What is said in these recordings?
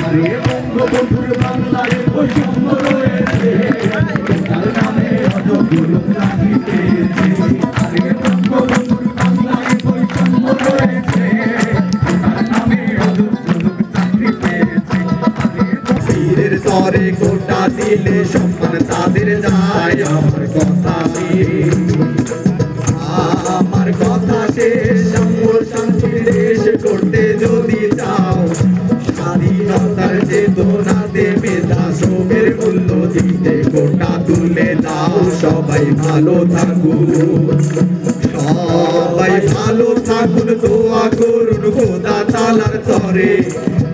আরে বঙ্গবন্ধুর বাংলায় বৈষম্য রয়েছে, তার নামে অযোগ্য লোক চাকরি পেয়েছে। আরে বঙ্গবন্ধুর বাংলায় বৈষম্য রয়েছে, তার নামে অযোগ্য লোক চাকরি পেয়েছে। বীরের তরে কোটা দিলে সম্মান তাদের যায়, আমার কথা আমার কথা শেষ। সাম্য শান্তির দেশ করতে যদি চাও, স্বাধীনতার চেতনা দেবে যা, শ্রমের মূল্য দিতে কোটা তুলে দাও। সবাই ভালো থাকুন, সবাই ভালো থাকুন, দোয়া করুন খোদা তাআলার তরে।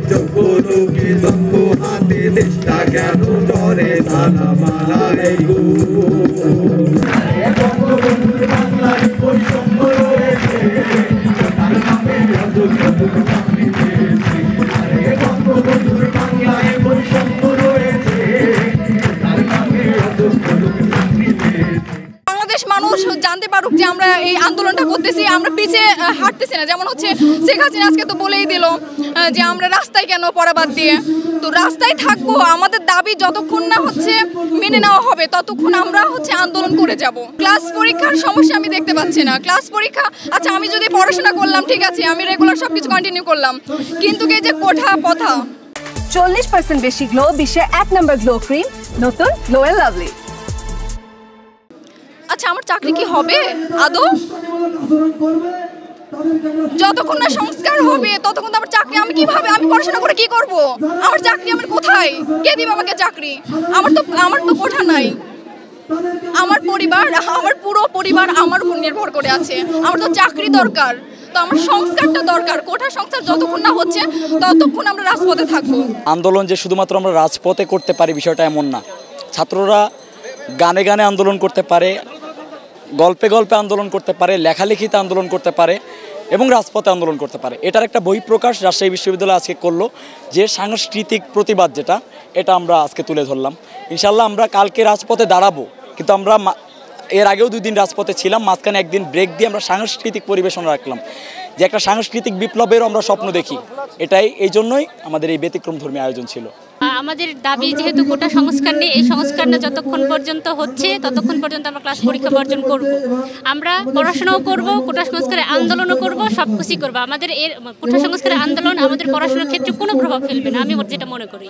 যোগ্য লোকে দক্ষ হাতে দেশটা কেন ডরে, সালাম আলাইকুম। বঙ্গবন্ধুর বাংলায় বৈষম্য রয়েছে, তার নামে অযোগ্য লোক চাকরি পেয়েছে। আরে বঙ্গবন্ধুর বাংলায় বৈষম্য রয়েছে, তার নামে অযোগ্য লোক চাকরি পেয়েছে। বাংলাদেশ মানুষ জানতে পারুক যে আমরা এই আন্দোলনটা করতেছি, আমরা পিছিয়ে হাঁটতেছি না। যেমন হচ্ছে শেখ হাসিনা আজকে তো বলেই দিল যে আমরা রাস্তায় কেন পড়া বাদ দিয়ে, তো রাস্তায় থাকবো। আমাদের দাবি যতক্ষণ না হচ্ছে মেনে নেওয়া হবে ততক্ষণ আমরা হচ্ছে আন্দোলন করে যাব। ক্লাস পরীক্ষার সমস্যা আমি দেখতে পাচ্ছি না। ক্লাস পরীক্ষা আচ্ছা, আমি যদি পড়াশোনা করলাম ঠিক আছে, আমি রেগুলার সবকিছু কন্টিনিউ করলাম, কিন্তু এই যে কোঠা পথা 40% বেশি গ্লো, বিশ্বের 1 নম্বর গ্লো ক্রিম, নতুন গ্লো এন্ড লাভলি। আচ্ছা, আমার চাকরি কি হবে আদৌ? যতক্ষণ না সংস্কার হবে ততক্ষণ তো আমার চাকরি, আমি কিভাবে, আমি পড়াশোনা করে কি করব? আমার চাকরি আমার কোথায়? কে দিবে আমাকে চাকরি? আমার তো কোঠা নাই। আমার পরিবার, আমার পুরো পরিবার আমার উপর নির্ভর করে আছে। আমার তো চাকরি দরকার, তো আমার সংস্কারটা দরকার। কোঠা সংস্কার যতক্ষণ না হচ্ছে ততক্ষণ আমরা রাজপথে থাকবো। আন্দোলন যে শুধুমাত্র আমরা রাজপথে করতে পারি বিষয়টা এমন না। ছাত্ররা গানে গানে আন্দোলন করতে পারে, গল্পে গল্পে আন্দোলন করতে পারে, লেখালেখিতে আন্দোলন করতে পারে এবং রাজপথে আন্দোলন করতে পারে। এটার একটা বহিঃপ্রকাশ রাজশাহী বিশ্ববিদ্যালয় আজকে করলো, যে সাংস্কৃতিক প্রতিবাদ যেটা, এটা আমরা আজকে তুলে ধরলাম। ইনশাল্লাহ আমরা কালকে রাজপথে দাঁড়াবো, কিন্তু আমরা এর আগেও 2 দিন রাজপথে ছিলাম, মাঝখানে একদিন ব্রেক দিয়ে আমরা সাংস্কৃতিক পরিবেশন রাখলাম, যে একটা সাংস্কৃতিক বিপ্লবেরও আমরা স্বপ্ন দেখি। এই জন্যই আমাদের এই ব্যতিক্রমধর্মী আয়োজন ছিল। আমাদের দাবি যেহেতু কোটা সংস্কার নেই, এই সংস্কার না যতক্ষণ পর্যন্ত হচ্ছে ততক্ষণ পর্যন্ত আমরা ক্লাস পরীক্ষা বর্জন করব। আমরা পড়াশোনাও করব, কোটা সংস্কারের আন্দোলনও করব, সব কিছুই করবো। আমাদের এর কোটা সংস্কারের আন্দোলন আমাদের পড়াশোনার ক্ষেত্রে কোনো প্রভাব ফেলবে না, আমি যেটা মনে করি।